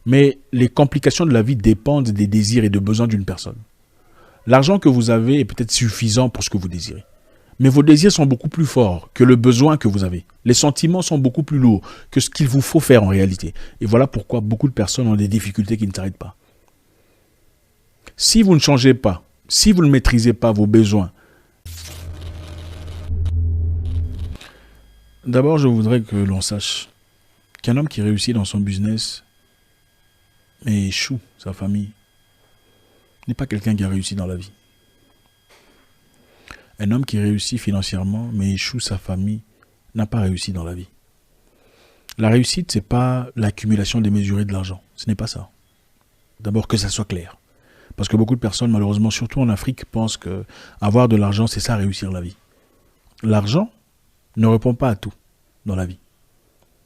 Mais les complications de la vie dépendent des désirs et des besoins d'une personne. L'argent que vous avez est peut-être suffisant pour ce que vous désirez. Mais vos désirs sont beaucoup plus forts que le besoin que vous avez. Les sentiments sont beaucoup plus lourds que ce qu'il vous faut faire en réalité. Et voilà pourquoi beaucoup de personnes ont des difficultés qui ne s'arrêtent pas. Si vous ne changez pas, si vous ne maîtrisez pas vos besoins, d'abord je voudrais que l'on sache qu'un homme qui réussit dans son business mais échoue sa famille n'est pas quelqu'un qui a réussi dans la vie. Un homme qui réussit financièrement mais échoue sa famille n'a pas réussi dans la vie. La réussite, ce n'est pas l'accumulation démesurée de l'argent. Ce n'est pas ça. D'abord que ça soit clair. Parce que beaucoup de personnes, malheureusement, surtout en Afrique, pensent que avoir de l'argent, c'est ça réussir la vie. L'argent ne répond pas à tout dans la vie.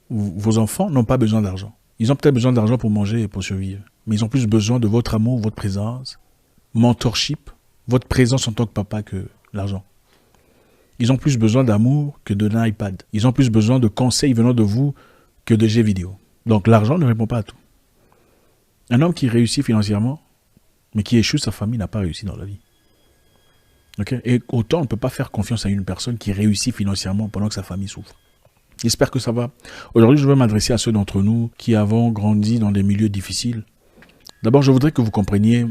Vos enfants n'ont pas besoin d'argent. Ils ont peut-être besoin d'argent pour manger et pour survivre. Mais ils ont plus besoin de votre amour, votre présence, mentorship, votre présence en tant que papa que l'argent. Ils ont plus besoin d'amour que d'un iPad. Ils ont plus besoin de conseils venant de vous que de jeux vidéo. Donc l'argent ne répond pas à tout. Un homme qui réussit financièrement, mais qui échoue sa famille, n'a pas réussi dans la vie. Okay? Et autant on ne peut pas faire confiance à une personne qui réussit financièrement pendant que sa famille souffre. J'espère que ça va. Aujourd'hui, je veux m'adresser à ceux d'entre nous qui avons grandi dans des milieux difficiles. D'abord, je voudrais que vous compreniez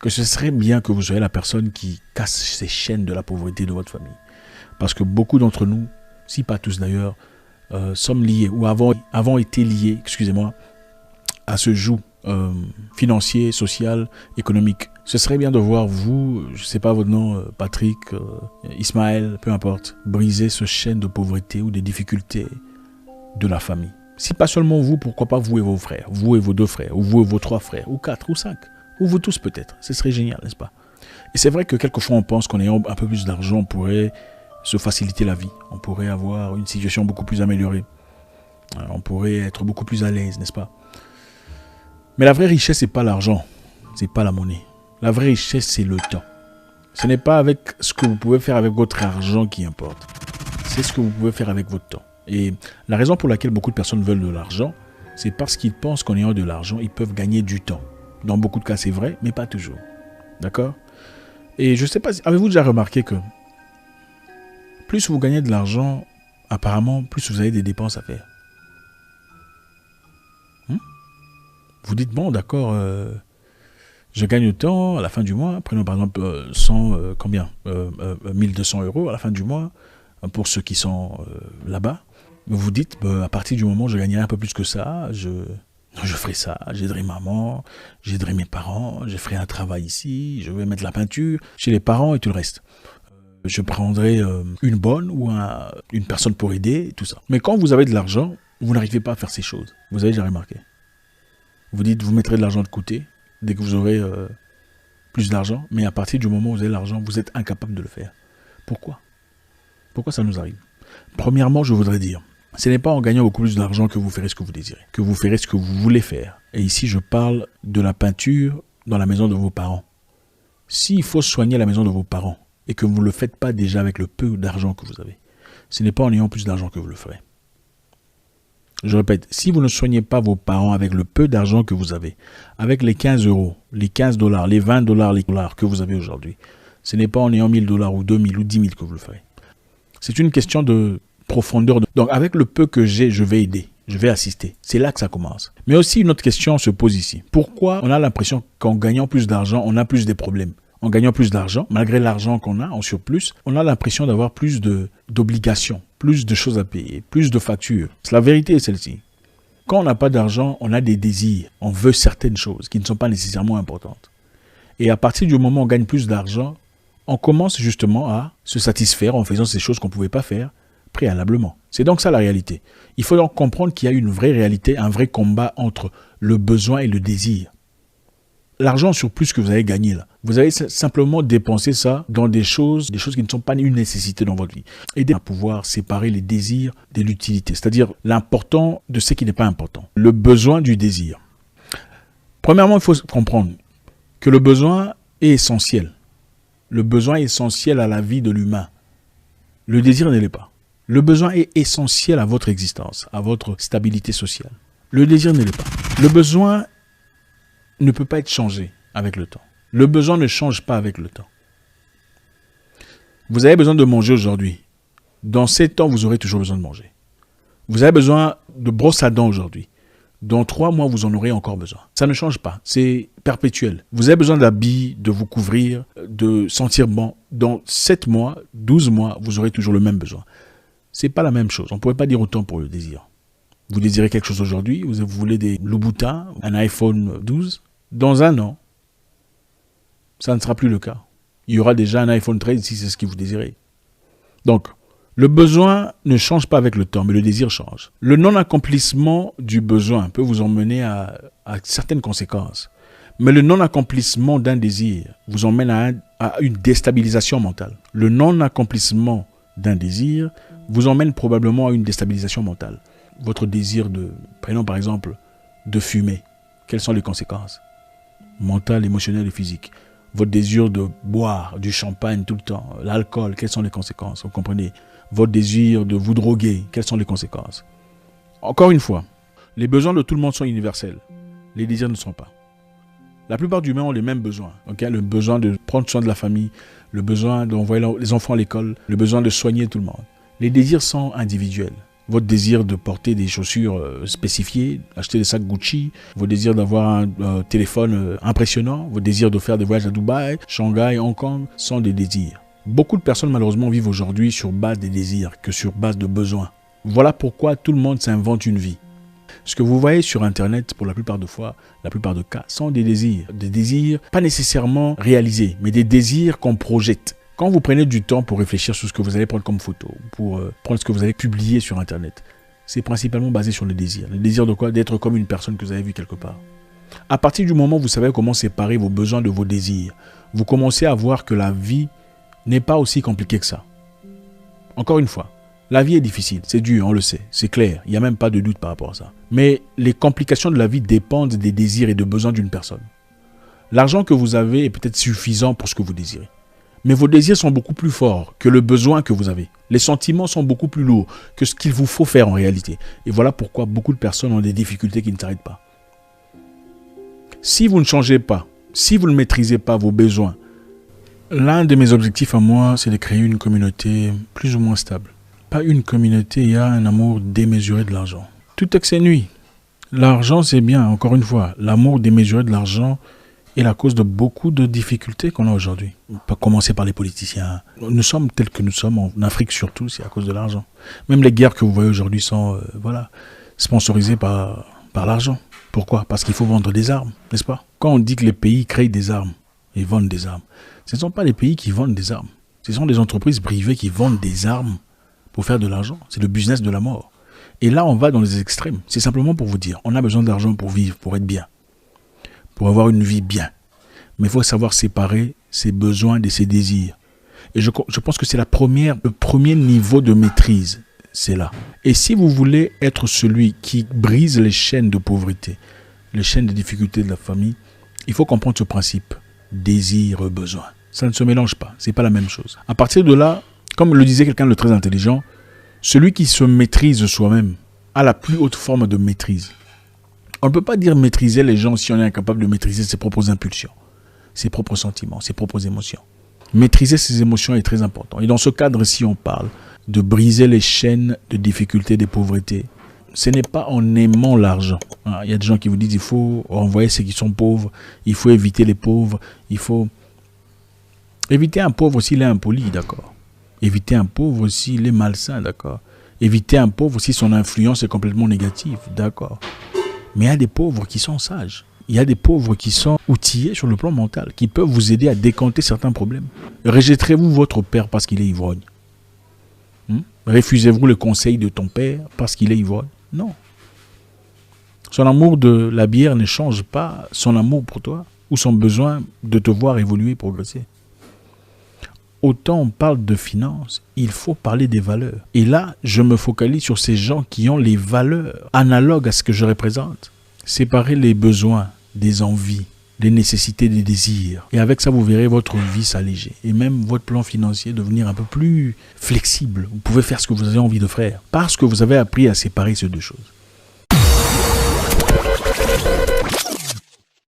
que ce serait bien que vous soyez la personne qui casse ces chaînes de la pauvreté de votre famille. Parce que beaucoup d'entre nous, si pas tous d'ailleurs, sommes liés ou avons été liés, excusez-moi, à ce joug financier, social, économique. Ce serait bien de voir vous, je ne sais pas votre nom, Patrick, Ismaël, peu importe, briser ce chaîne de pauvreté ou des difficultés de la famille. Si pas seulement vous, pourquoi pas vous et vos frères, vous et vos 2 frères, ou vous et vos 3 frères, ou 4, ou 5, ou vous tous peut-être. Ce serait génial, n'est-ce pas? Et c'est vrai que quelquefois on pense qu'en ayant un peu plus d'argent, on pourrait se faciliter la vie. On pourrait avoir une situation beaucoup plus améliorée. On pourrait être beaucoup plus à l'aise, n'est-ce pas? Mais la vraie richesse, ce n'est pas l'argent, ce n'est pas la monnaie. La vraie richesse, c'est le temps. Ce n'est pas avec ce que vous pouvez faire avec votre argent qui importe. C'est ce que vous pouvez faire avec votre temps. Et la raison pour laquelle beaucoup de personnes veulent de l'argent, c'est parce qu'ils pensent qu'en ayant de l'argent, ils peuvent gagner du temps. Dans beaucoup de cas, c'est vrai, mais pas toujours. D'accord? Et je ne sais pas, avez-vous déjà remarqué que plus vous gagnez de l'argent, apparemment, plus vous avez des dépenses à faire. Vous dites, bon, d'accord, je gagne autant à la fin du mois. Prenons par exemple 1200 € à la fin du mois pour ceux qui sont là-bas. Vous dites, à partir du moment où je gagnerai un peu plus que ça, je ferai ça, j'aiderai maman, j'aiderai mes parents, je ferai un travail ici, je vais mettre la peinture chez les parents et tout le reste. Je prendrai une bonne ou une personne pour aider, tout ça. Mais quand vous avez de l'argent, vous n'arrivez pas à faire ces choses. Vous avez déjà remarqué. Vous dites, vous mettrez de l'argent de côté dès que vous aurez plus d'argent, mais à partir du moment où vous avez l'argent, vous êtes incapable de le faire. Pourquoi? Pourquoi ça nous arrive? Premièrement, je voudrais dire, ce n'est pas en gagnant beaucoup plus d'argent que vous ferez ce que vous désirez, que vous ferez ce que vous voulez faire. Et ici, je parle de la peinture dans la maison de vos parents. S'il faut soigner la maison de vos parents et que vous ne le faites pas déjà avec le peu d'argent que vous avez, ce n'est pas en ayant plus d'argent que vous le ferez. Je répète, si vous ne soignez pas vos parents avec le peu d'argent que vous avez, avec les 15 €, les 15 $, les 20 $, les dollars que vous avez aujourd'hui, ce n'est pas en ayant 1000 $ ou 2000 ou 10 000 que vous le ferez. C'est une question de profondeur. Donc avec le peu que j'ai, je vais aider, je vais assister. C'est là que ça commence. Mais aussi une autre question se pose ici. Pourquoi on a l'impression qu'en gagnant plus d'argent, on a plus de problèmes? En gagnant plus d'argent, malgré l'argent qu'on a en surplus, on a l'impression d'avoir plus d'obligations, plus de choses à payer, plus de factures. La vérité est celle-ci. Quand on n'a pas d'argent, on a des désirs. On veut certaines choses qui ne sont pas nécessairement importantes. Et à partir du moment où on gagne plus d'argent, on commence justement à se satisfaire en faisant ces choses qu'on ne pouvait pas faire préalablement. C'est donc ça la réalité. Il faut donc comprendre qu'il y a une vraie réalité, un vrai combat entre le besoin et le désir. L'argent en surplus que vous avez gagné là, vous avez simplement dépensé ça dans des choses qui ne sont pas une nécessité dans votre vie. Aider à pouvoir séparer les désirs de l'utilité, c'est-à-dire l'important de ce qui n'est pas important. Le besoin du désir. Premièrement, il faut comprendre que le besoin est essentiel. Le besoin est essentiel à la vie de l'humain. Le désir ne l'est pas. Le besoin est essentiel à votre existence, à votre stabilité sociale. Le désir ne l'est pas. Le besoin ne peut pas être changé avec le temps. Le besoin ne change pas avec le temps. Vous avez besoin de manger aujourd'hui. Dans 7 ans, vous aurez toujours besoin de manger. Vous avez besoin de brosse à dents aujourd'hui. Dans 3 mois, vous en aurez encore besoin. Ça ne change pas. C'est perpétuel. Vous avez besoin d'habits, de vous couvrir, de sentir bon. Dans 7 mois, 12 mois, vous aurez toujours le même besoin. C'est pas la même chose. On ne pourrait pas dire autant pour le désir. Vous désirez quelque chose aujourd'hui, vous voulez des Louboutin, un iPhone 12. Dans 1 an, ça ne sera plus le cas. Il y aura déjà un iPhone 13 si c'est ce que vous désirez. Donc, le besoin ne change pas avec le temps, mais le désir change. Le non-accomplissement du besoin peut vous emmener à certaines conséquences. Mais le non-accomplissement d'un désir vous emmène à une déstabilisation mentale. Le non-accomplissement d'un désir vous emmène probablement à une déstabilisation mentale. Votre désir prenons par exemple, de fumer. Quelles sont les conséquences? Mentales, émotionnelles et physiques. Votre désir de boire du champagne tout le temps, l'alcool, quelles sont les conséquences? Vous comprenez? Votre désir de vous droguer, quelles sont les conséquences? Encore une fois, les besoins de tout le monde sont universels. Les désirs ne sont pas. La plupart des humains ont les mêmes besoins. Okay? Le besoin de prendre soin de la famille, le besoin d'envoyer les enfants à l'école, le besoin de soigner tout le monde. Les désirs sont individuels. Votre désir de porter des chaussures spécifiées, acheter des sacs Gucci, votre désir d'avoir un téléphone impressionnant, votre désir de faire des voyages à Dubaï, Shanghai, Hong Kong, sont des désirs. Beaucoup de personnes malheureusement vivent aujourd'hui sur base des désirs que sur base de besoins. Voilà pourquoi tout le monde s'invente une vie. Ce que vous voyez sur Internet, pour la plupart de fois, la plupart de cas, sont des désirs. Des désirs pas nécessairement réalisés, mais des désirs qu'on projette. Quand vous prenez du temps pour réfléchir sur ce que vous allez prendre comme photo, pour prendre ce que vous allez publier sur Internet, c'est principalement basé sur le désir. Le désir de quoi? D'être comme une personne que vous avez vue quelque part. À partir du moment où vous savez comment séparer vos besoins de vos désirs, vous commencez à voir que la vie n'est pas aussi compliquée que ça. Encore une fois, la vie est difficile, c'est dur, on le sait, c'est clair, il n'y a même pas de doute par rapport à ça. Mais les complications de la vie dépendent des désirs et des besoins d'une personne. L'argent que vous avez est peut-être suffisant pour ce que vous désirez. Mais vos désirs sont beaucoup plus forts que le besoin que vous avez. Les sentiments sont beaucoup plus lourds que ce qu'il vous faut faire en réalité. Et voilà pourquoi beaucoup de personnes ont des difficultés qui ne s'arrêtent pas. Si vous ne changez pas, si vous ne maîtrisez pas vos besoins, l'un de mes objectifs à moi, c'est de créer une communauté plus ou moins stable. Pas une communauté, il y a un amour démesuré de l'argent. Tout excès nuit. L'argent, c'est bien, encore une fois. L'amour démesuré de l'argent est la cause de beaucoup de difficultés qu'on a aujourd'hui. On peut commencer par les politiciens. Nous sommes tels que nous sommes, en Afrique surtout, c'est à cause de l'argent. Même les guerres que vous voyez aujourd'hui sont sponsorisées par l'argent. Pourquoi? Parce qu'il faut vendre des armes, n'est-ce pas? Quand on dit que les pays créent des armes et vendent des armes, ce ne sont pas les pays qui vendent des armes. Ce sont des entreprises privées qui vendent des armes pour faire de l'argent. C'est le business de la mort. Et là, on va dans les extrêmes. C'est simplement pour vous dire, on a besoin d'argent pour vivre, pour être bien, pour avoir une vie bien. Mais il faut savoir séparer ses besoins de ses désirs. Et je pense que c'est le premier niveau de maîtrise. C'est là. Et si vous voulez être celui qui brise les chaînes de pauvreté, les chaînes de difficultés de la famille, il faut comprendre ce principe. Désir, besoin. Ça ne se mélange pas. C'est pas la même chose. À partir de là, comme le disait quelqu'un de très intelligent, celui qui se maîtrise soi-même a la plus haute forme de maîtrise. On ne peut pas dire maîtriser les gens si on est incapable de maîtriser ses propres impulsions, ses propres sentiments, ses propres émotions. Maîtriser ses émotions est très important. Et dans ce cadre-ci, on parle de briser les chaînes de difficultés, de pauvreté. Ce n'est pas en aimant l'argent. Il y a des gens qui vous disent qu'il faut envoyer ceux qui sont pauvres, il faut éviter les pauvres, il faut éviter un pauvre s'il est impoli, d'accord. Éviter un pauvre s'il est malsain, d'accord. Éviter un pauvre si son influence est complètement négative, d'accord. Mais il y a des pauvres qui sont sages. Il y a des pauvres qui sont outillés sur le plan mental, qui peuvent vous aider à décanter certains problèmes. Rejetterez-vous votre père parce qu'il est ivrogne? Refusez-vous le conseil de ton père parce qu'il est ivrogne? Non. Son amour de la bière ne change pas son amour pour toi ou son besoin de te voir évoluer, progresser. Autant on parle de finances, il faut parler des valeurs. Et là, je me focalise sur ces gens qui ont les valeurs analogues à ce que je représente. Séparer les besoins, des envies, des nécessités, des désirs. Et avec ça, vous verrez votre vie s'alléger. Et même votre plan financier devenir un peu plus flexible. Vous pouvez faire ce que vous avez envie de faire. Parce que vous avez appris à séparer ces deux choses.